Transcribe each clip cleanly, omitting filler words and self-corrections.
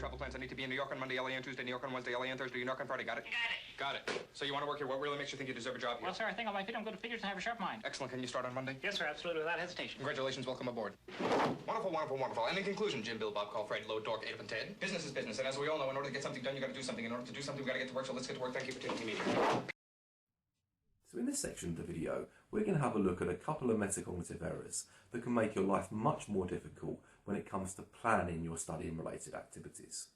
travel plans. I need to be in New York on Monday, LA on Tuesday, New York on Wednesday, LA on Thursday, New York on Friday. Got it? Got it. Got it. So you want to work here. What really makes you think you deserve a job here? Well, sir, I think on my feet I'm good at figures and have a sharp mind. Excellent. Can you start on Monday? Yes, sir, absolutely, without hesitation. Congratulations. Welcome aboard. Wonderful, wonderful, wonderful. And in conclusion, Jim, Bill, Bob, Carl, Fred, Load, Dork, Adolf, and Ted. Business is business. And as we all know, in order to get something done, you got to do something. In order to do something, we got to get to work. So let's get to work. Thank you for taking the meeting. So in this section of the video, we're going to have a look at a couple of metacognitive errors that can make your life much more difficult when it comes to planning your study and related activities.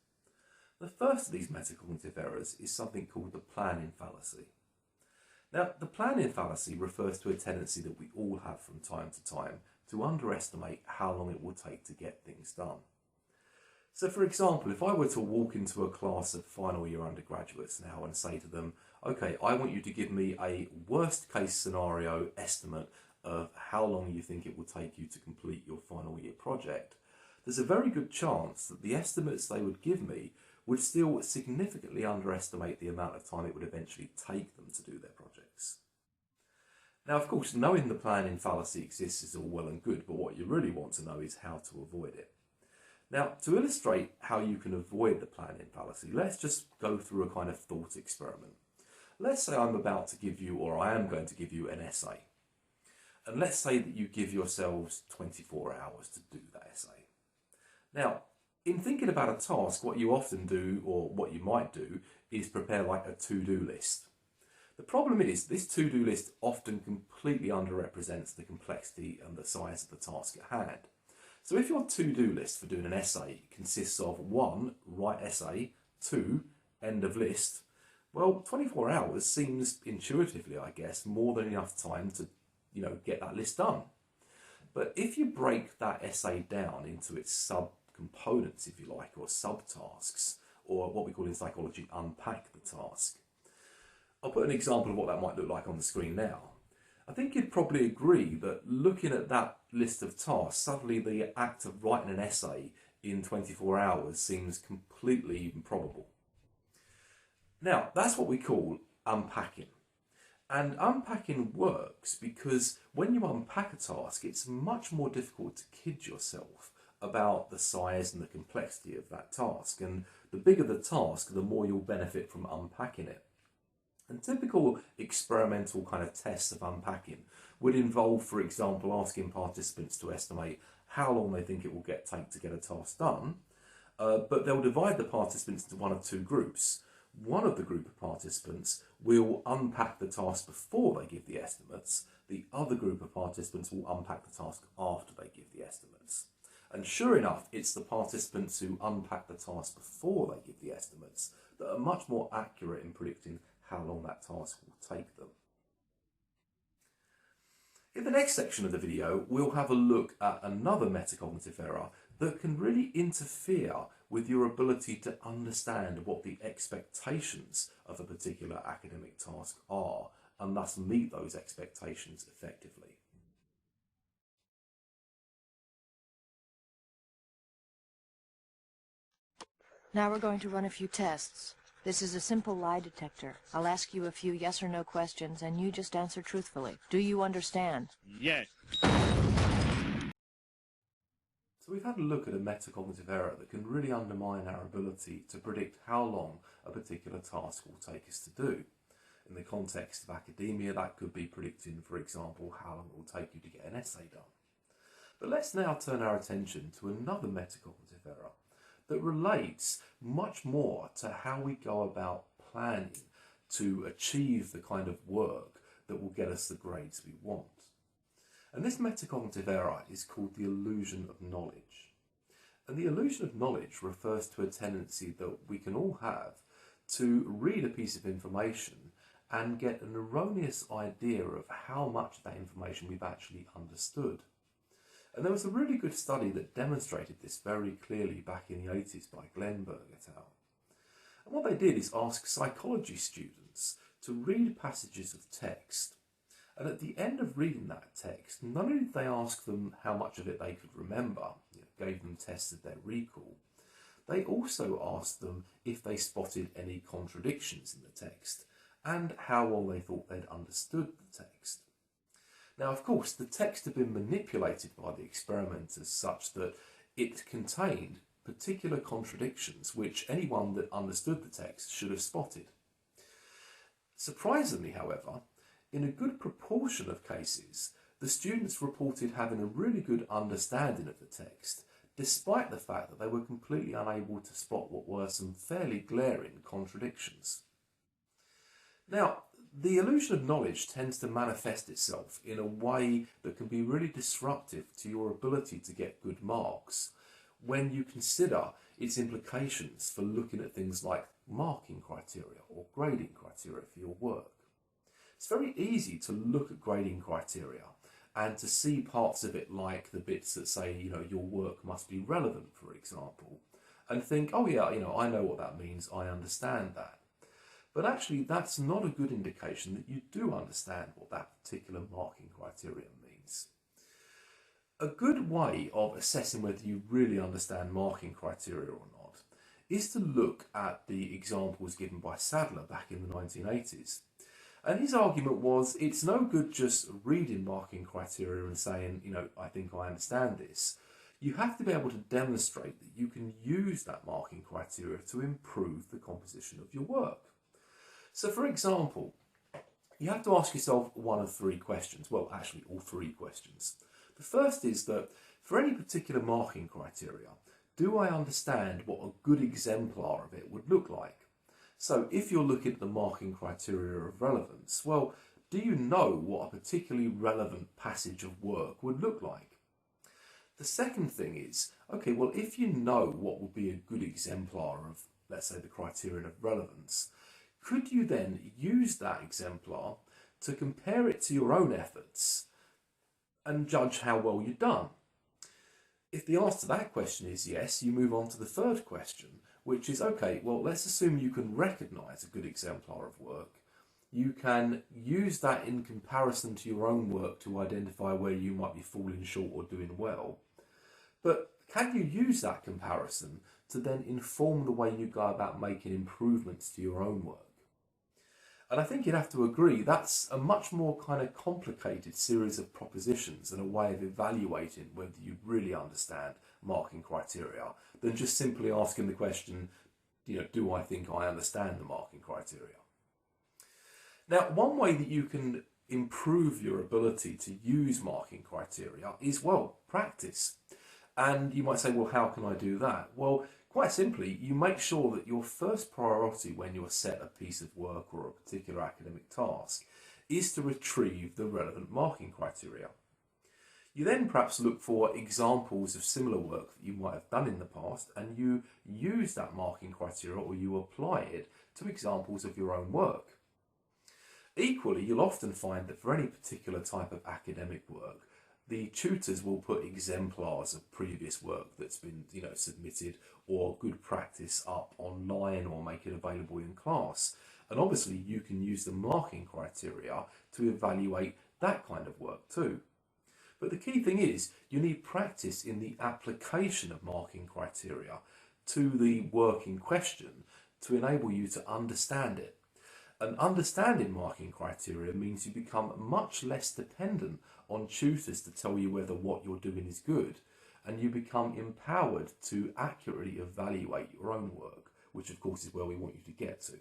The first of these metacognitive errors is something called the planning fallacy. Now, the planning fallacy refers to a tendency that we all have from time to time to underestimate how long it will take to get things done. So for example, if I were to walk into a class of final year undergraduates now and say to them, okay, I want you to give me a worst case scenario estimate of how long you think it will take you to complete your final year project, there's a very good chance that the estimates they would give me would still significantly underestimate the amount of time it would eventually take them to do their projects. Now, of course, knowing the planning fallacy exists is all well and good, but what you really want to know is how to avoid it. Now, to illustrate how you can avoid the planning fallacy, let's just go through a kind of thought experiment. Let's say I'm about to give you, or I am going to give you an essay. And let's say that you give yourselves 24 hours to do that essay. Now, in thinking about a task, what you often do, or what you might do, is prepare like a to-do list. The problem is, this to-do list often completely underrepresents the complexity and the size of the task at hand. So if your to-do list for doing an essay consists of 1, write essay, 2, end of list, well, 24 hours seems intuitively, I guess, more than enough time to, get that list done. But if you break that essay down into its sub-components, if you like, or subtasks, or what we call in psychology, unpack the task. I'll put an example of what that might look like on the screen now. I think you'd probably agree that looking at that list of tasks, suddenly the act of writing an essay in 24 hours seems completely improbable. Now, that's what we call unpacking. And unpacking works because when you unpack a task, it's much more difficult to kid yourself about the size and the complexity of that task. And the bigger the task, the more you'll benefit from unpacking it. And typical experimental kind of tests of unpacking would involve, for example, asking participants to estimate how long they think it will take to get a task done, but they'll divide the participants into one of two groups. One of the group of participants will unpack the task before they give the estimates. The other group of participants will unpack the task after they give the estimates. And sure enough, it's the participants who unpack the task before they give the estimates that are much more accurate in predicting how long that task will take them. In the next section of the video, we'll have a look at another metacognitive error that can really interfere with your ability to understand what the expectations of a particular academic task are, and thus meet those expectations effectively. Now we're going to run a few tests. This is a simple lie detector. I'll ask you a few yes or no questions, and you just answer truthfully. Do you understand? Yes. So we've had a look at a metacognitive error that can really undermine our ability to predict how long a particular task will take us to do. In the context of academia, that could be predicting, for example, how long it will take you to get an essay done. But let's now turn our attention to another metacognitive error that relates much more to how we go about planning to achieve the kind of work that will get us the grades we want. And this metacognitive error is called the illusion of knowledge. And the illusion of knowledge refers to a tendency that we can all have to read a piece of information and get an erroneous idea of how much of that information we've actually understood. And there was a really good study that demonstrated this very clearly back in the 80s by Glenberg et al. And what they did is ask psychology students to read passages of text. And at the end of reading that text, not only did they ask them how much of it they could remember, gave them tests of their recall, they also asked them if they spotted any contradictions in the text and how well they thought they'd understood the text. Now, of course, the text had been manipulated by the experimenters such that it contained particular contradictions which anyone that understood the text should have spotted. Surprisingly, however, in a good proportion of cases, the students reported having a really good understanding of the text, despite the fact that they were completely unable to spot what were some fairly glaring contradictions. Now, the illusion of knowledge tends to manifest itself in a way that can be really disruptive to your ability to get good marks when you consider its implications for looking at things like marking criteria or grading criteria for your work. It's very easy to look at grading criteria and to see parts of it, like the bits that say, your work must be relevant, for example, and think, oh yeah, I know what that means, I understand that. But actually, that's not a good indication that you do understand what that particular marking criteria means. A good way of assessing whether you really understand marking criteria or not is to look at the examples given by Sadler back in the 1980s. And his argument was, it's no good just reading marking criteria and saying, I think I understand this. You have to be able to demonstrate that you can use that marking criteria to improve the composition of your work. So, for example, you have to ask yourself one of three questions. Well, actually, all three questions. The first is that for any particular marking criteria, do I understand what a good exemplar of it would look like? So if you're looking at the marking criteria of relevance, well, do you know what a particularly relevant passage of work would look like? The second thing is, okay, well, if you know what would be a good exemplar of, let's say, the criterion of relevance, could you then use that exemplar to compare it to your own efforts and judge how well you've done? If the answer to that question is yes, you move on to the third question, which is, okay, well, let's assume you can recognise a good exemplar of work. You can use that in comparison to your own work to identify where you might be falling short or doing well. But can you use that comparison to then inform the way you go about making improvements to your own work? And I think you'd have to agree that's a much more kind of complicated series of propositions and a way of evaluating whether you really understand marking criteria than just simply asking the question, do I think I understand the marking criteria? Now, one way that you can improve your ability to use marking criteria is, well, practice. And you might say, well, how can I do that? Well, quite simply, you make sure that your first priority when you're set a piece of work or a particular academic task is to retrieve the relevant marking criteria. You then perhaps look for examples of similar work that you might have done in the past, and you use that marking criteria or you apply it to examples of your own work. Equally, you'll often find that for any particular type of academic work, the tutors will put exemplars of previous work that's been, submitted or good practice up online or make it available in class. And obviously you can use the marking criteria to evaluate that kind of work too. But the key thing is you need practice in the application of marking criteria to the work in question to enable you to understand it. And understanding marking criteria means you become much less dependent on tutors to tell you whether what you're doing is good, and you become empowered to accurately evaluate your own work, which of course is where we want you to get to.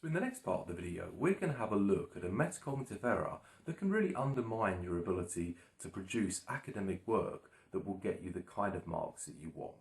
So in the next part of the video, we're going to have a look at a metacognitive error that can really undermine your ability to produce academic work that will get you the kind of marks that you want.